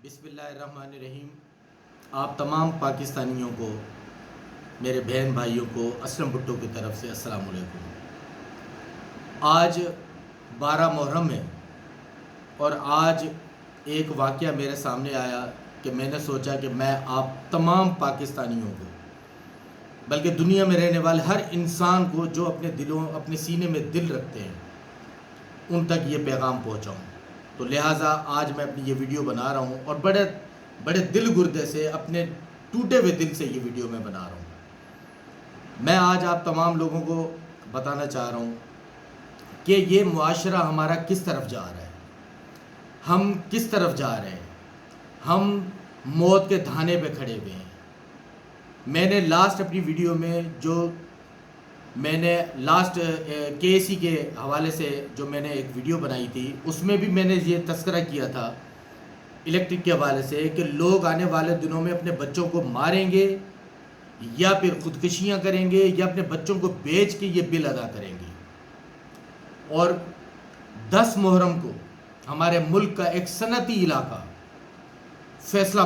بسم اللہ الرحمن الرحیم۔ آپ تمام پاکستانیوں کو، میرے بہن بھائیوں کو اسلم بھٹو کی طرف سے السلام علیکم۔ آج 12 محرم ہے اور آج ایک واقعہ میرے سامنے آیا کہ میں نے سوچا کہ میں آپ تمام پاکستانیوں کو، بلکہ دنیا میں رہنے والے ہر انسان کو جو اپنے سینے میں دل رکھتے ہیں، ان تک یہ پیغام پہنچاؤں۔ تو لہٰذا آج میں اپنی یہ ویڈیو بنا رہا ہوں اور بڑے دل گردے سے، اپنے ٹوٹے ہوئے دل سے یہ ویڈیو میں بنا رہا ہوں۔ میں آج آپ تمام لوگوں کو بتانا چاہ رہا ہوں کہ یہ معاشرہ ہمارا کس طرف جا رہا ہے، ہم کس طرف جا رہے ہیں، ہم موت کے دھانے پہ کھڑے ہوئے ہیں۔ میں نے لاسٹ اپنی ویڈیو میں میں نے KAC کے حوالے سے جو میں نے ایک ویڈیو بنائی تھی، اس میں بھی میں نے یہ تذکرہ کیا تھا الیکٹرک کے حوالے سے کہ لوگ آنے والے دنوں میں اپنے بچوں کو ماریں گے یا پھر خودکشیاں کریں گے یا اپنے بچوں کو بیچ کے یہ بل ادا کریں گے۔ اور 10 محرم کو ہمارے ملک کا ایک صنعتی علاقہ فیصل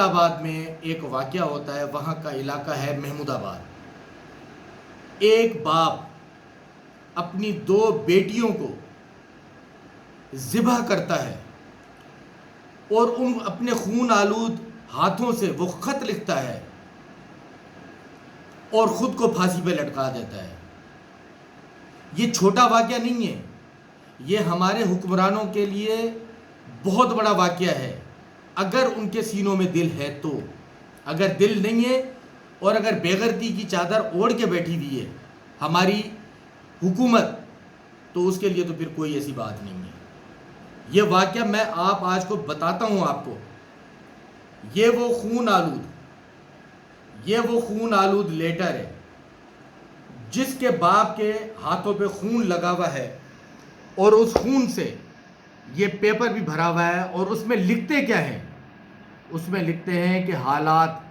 آباد میں ایک واقعہ ہوتا ہے۔ وہاں کا علاقہ ہے محمود آباد۔ ایک باپ اپنی 2 بیٹیوں کو ذبح کرتا ہے اور اپنے خون آلود ہاتھوں سے وہ خط لکھتا ہے اور خود کو پھانسی پہ لٹکا دیتا ہے۔ یہ چھوٹا واقعہ نہیں ہے، یہ ہمارے حکمرانوں کے لیے بہت بڑا واقعہ ہے، اگر ان کے سینوں میں دل ہے تو۔ اگر دل نہیں ہے اور اگر بے غیرتی کی چادر اوڑھ کے بیٹھی ہوئی ہے ہماری حکومت، تو اس کے لیے تو پھر کوئی ایسی بات نہیں ہے۔ یہ واقعہ میں آج کو بتاتا ہوں آپ کو۔ یہ وہ خون آلود لیٹر ہے جس کے باپ کے ہاتھوں پہ خون لگا ہوا ہے، اور اس خون سے یہ پیپر بھی بھرا ہوا ہے، اور اس میں لکھتے کیا ہیں؟ اس میں لکھتے ہیں کہ حالات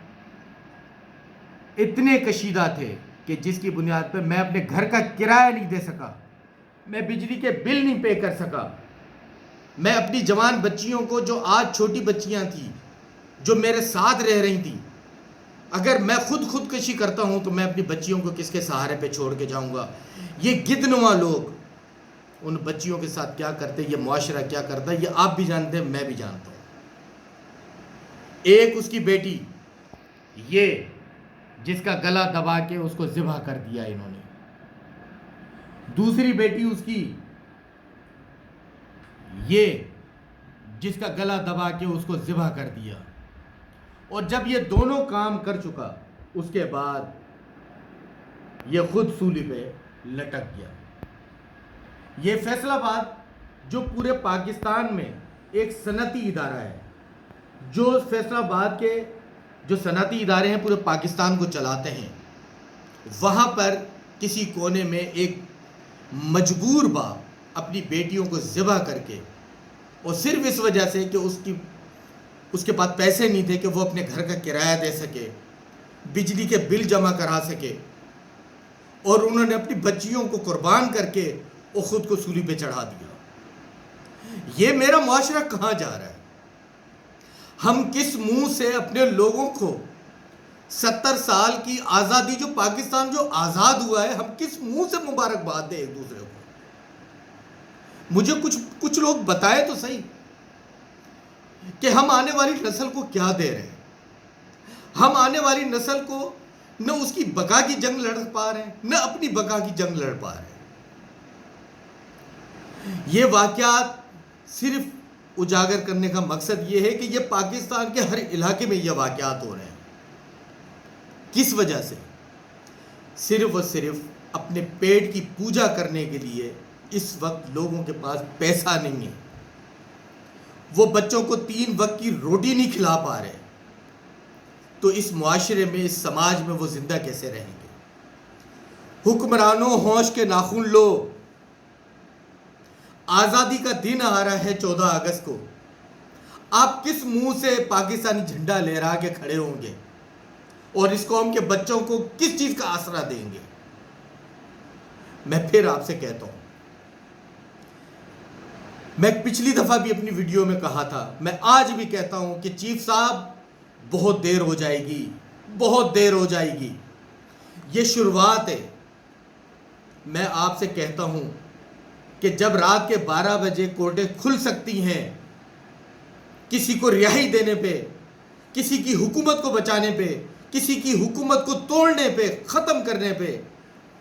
اتنے کشیدہ تھے کہ جس کی بنیاد پہ میں اپنے گھر کا کرایہ نہیں دے سکا، میں بجلی کے بل نہیں پے کر سکا، میں اپنی جوان بچیوں کو، جو آج چھوٹی بچیاں تھیں جو میرے ساتھ رہ رہی تھیں، اگر میں خودکشی کرتا ہوں تو میں اپنی بچیوں کو کس کے سہارے پہ چھوڑ کے جاؤں گا؟ یہ گدنما لوگ ان بچیوں کے ساتھ کیا کرتے، یہ معاشرہ کیا کرتا ہے، یہ آپ بھی جانتے ہیں، میں بھی جانتا ہوں۔ ایک اس کی بیٹی، یہ جس کا گلا دبا کے اس کو ذبح کر دیا انہوں نے۔ دوسری بیٹی اس کی، یہ جس کا گلا دبا کے اس کو ذبح کر دیا۔ اور جب یہ دونوں کام کر چکا، اس کے بعد یہ خود سولی پہ لٹک گیا۔ یہ فیصل آباد جو پورے پاکستان میں ایک صنعتی ادارہ ہے، جو فیصل آباد کے جو صنعتی ادارے ہیں پورے پاکستان کو چلاتے ہیں، وہاں پر کسی کونے میں ایک مجبور باپ اپنی بیٹیوں کو ذبح کر کے، اور صرف اس وجہ سے کہ اس کے پاس پیسے نہیں تھے کہ وہ اپنے گھر کا کرایہ دے سکے، بجلی کے بل جمع کرا سکے، اور انہوں نے اپنی بچیوں کو قربان کر کے وہ خود کو سولی پہ چڑھا دیا۔ یہ میرا معاشرہ کہاں جا رہا ہے؟ ہم کس منہ سے اپنے لوگوں کو 70 سال کی آزادی، جو پاکستان جو آزاد ہوا ہے، ہم کس منہ سے مبارکباد دیں ایک دوسرے کو؟ مجھے کچھ لوگ بتائے تو صحیح کہ ہم آنے والی نسل کو کیا دے رہے ہیں۔ ہم آنے والی نسل کو نہ اس کی بقا کی جنگ لڑ پا رہے ہیں، نہ اپنی بقا کی جنگ لڑ پا رہے ہیں۔ یہ واقعات صرف اجاگر کرنے کا مقصد یہ ہے کہ یہ پاکستان کے ہر علاقے میں یہ واقعات ہو رہے ہیں۔ کس وجہ سے؟ صرف اور صرف اپنے پیٹ کی پوجا کرنے کے لیے اس وقت لوگوں کے پاس پیسہ نہیں ہے، وہ بچوں کو 3 وقت کی روٹی نہیں کھلا پا رہے، تو اس معاشرے میں، اس سماج میں وہ زندہ کیسے رہیں گے؟ حکمرانوں، ہوش کے ناخن لو۔ آزادی کا دن آ رہا ہے 14 اگست کو، آپ کس منہ سے پاکستانی جھنڈا لہرا کے کھڑے ہوں گے اور اس قوم کے بچوں کو کس چیز کا آسرا دیں گے؟ میں پھر آپ سے کہتا ہوں، میں پچھلی دفعہ بھی اپنی ویڈیو میں کہا تھا، میں آج بھی کہتا ہوں کہ چیف صاحب بہت دیر ہو جائے گی، بہت دیر ہو جائے گی، یہ شروعات ہے۔ میں آپ سے کہتا ہوں کہ جب رات کے 12 بجے کورٹیں کھل سکتی ہیں کسی کو رہائی دینے پہ، کسی کی حکومت کو بچانے پہ، کسی کی حکومت کو توڑنے پہ، ختم کرنے پہ،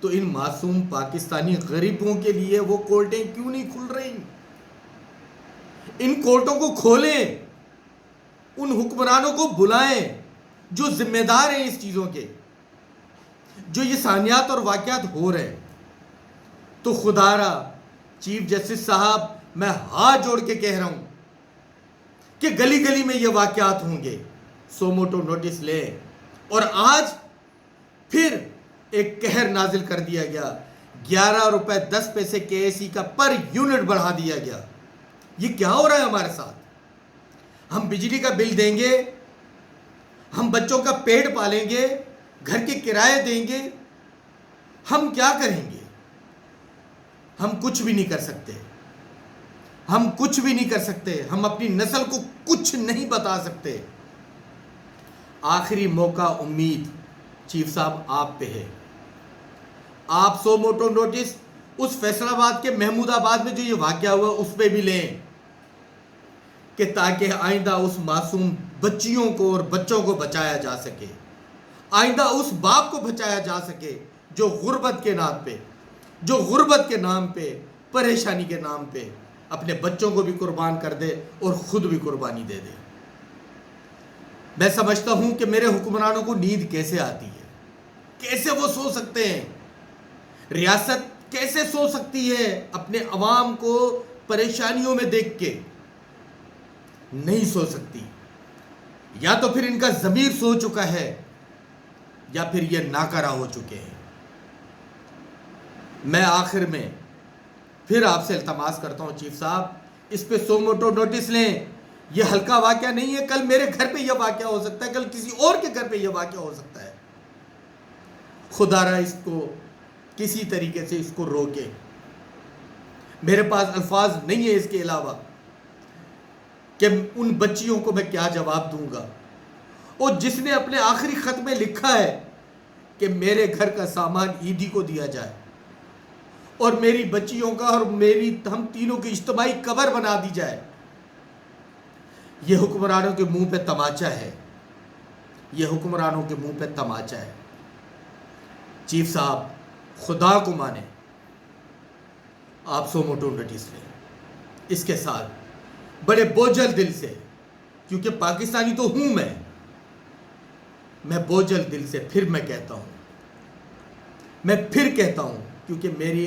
تو ان معصوم پاکستانی غریبوں کے لیے وہ کورٹیں کیوں نہیں کھل رہی؟ ان کورٹوں کو کھولیں، ان حکمرانوں کو بلائیں جو ذمہ دار ہیں اس چیزوں کے، جو یہ سانحات اور واقعات ہو رہے ہیں۔ تو خدا را چیف جسٹس صاحب، میں ہاتھ جوڑ کے کہہ رہا ہوں کہ گلی گلی میں یہ واقعات ہوں گے، سو موٹو نوٹس لیں۔ اور آج پھر ایک قہر نازل کر دیا گیا، 11 روپے 10 پیسے KAC کا پر یونٹ بڑھا دیا گیا۔ یہ کیا ہو رہا ہے ہمارے ساتھ؟ ہم بجلی کا بل دیں گے، ہم بچوں کا پیٹ پالیں گے، گھر کے کرائے دیں گے، ہم کیا کریں گے؟ ہم کچھ بھی نہیں کر سکتے، ہم کچھ بھی نہیں کر سکتے، ہم اپنی نسل کو کچھ نہیں بتا سکتے۔ آخری موقع امید چیف صاحب آپ پہ ہے۔ آپ سو موٹو نوٹس اس فیصل آباد کے محمود آباد میں جو یہ واقعہ ہوا اس پہ بھی لیں، کہ تاکہ آئندہ اس معصوم بچیوں کو اور بچوں کو بچایا جا سکے، آئندہ اس باپ کو بچایا جا سکے جو غربت کے نام پہ، جو غربت کے نام پہ، پریشانی کے نام پہ اپنے بچوں کو بھی قربان کر دے اور خود بھی قربانی دے دے۔ میں سمجھتا ہوں کہ میرے حکمرانوں کو نیند کیسے آتی ہے، کیسے وہ سو سکتے ہیں؟ ریاست کیسے سو سکتی ہے اپنے عوام کو پریشانیوں میں دیکھ کے؟ نہیں سو سکتی۔ یا تو پھر ان کا ضمیر سو چکا ہے یا پھر یہ ناکارہ ہو چکے ہیں۔ میں آخر میں پھر آپ سے التماس کرتا ہوں چیف صاحب، اس پہ سو موٹو نوٹس لیں۔ یہ ہلکا واقعہ نہیں ہے، کل میرے گھر پہ یہ واقعہ ہو سکتا ہے، کل کسی اور کے گھر پہ یہ واقعہ ہو سکتا ہے۔ خدا را اس کو کسی طریقے سے اس کو روکے۔ میرے پاس الفاظ نہیں ہے اس کے علاوہ کہ ان بچیوں کو میں کیا جواب دوں گا، اور جس نے اپنے آخری خط میں لکھا ہے کہ میرے گھر کا سامان عیدی کو دیا جائے اور میری بچیوں کا اور ہم تینوں کی اجتماعی قبر بنا دی جائے۔ یہ حکمرانوں کے منہ پہ تماچا ہے، یہ حکمرانوں کے منہ پہ تماچا ہے۔ چیف صاحب خدا کو مانے، آپ سو موٹو نوٹس لیں اس کے ساتھ بڑے بوجھل دل سے، کیونکہ پاکستانی تو ہوں میں بوجھل دل سے پھر میں کہتا ہوں، میں پھر کہتا ہوں، کیونکہ میرے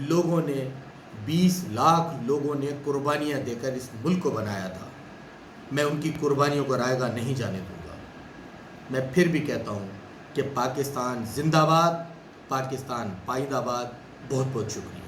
لوگوں نے 20 لاکھ لوگوں نے قربانیاں دے کر اس ملک کو بنایا تھا، میں ان کی قربانیوں کو رائے گاہ نہیں جانے دوں گا۔ میں پھر بھی کہتا ہوں کہ پاکستان زندہ باد، پاکستان پائیدہ باد۔ بہت بہت شکریہ۔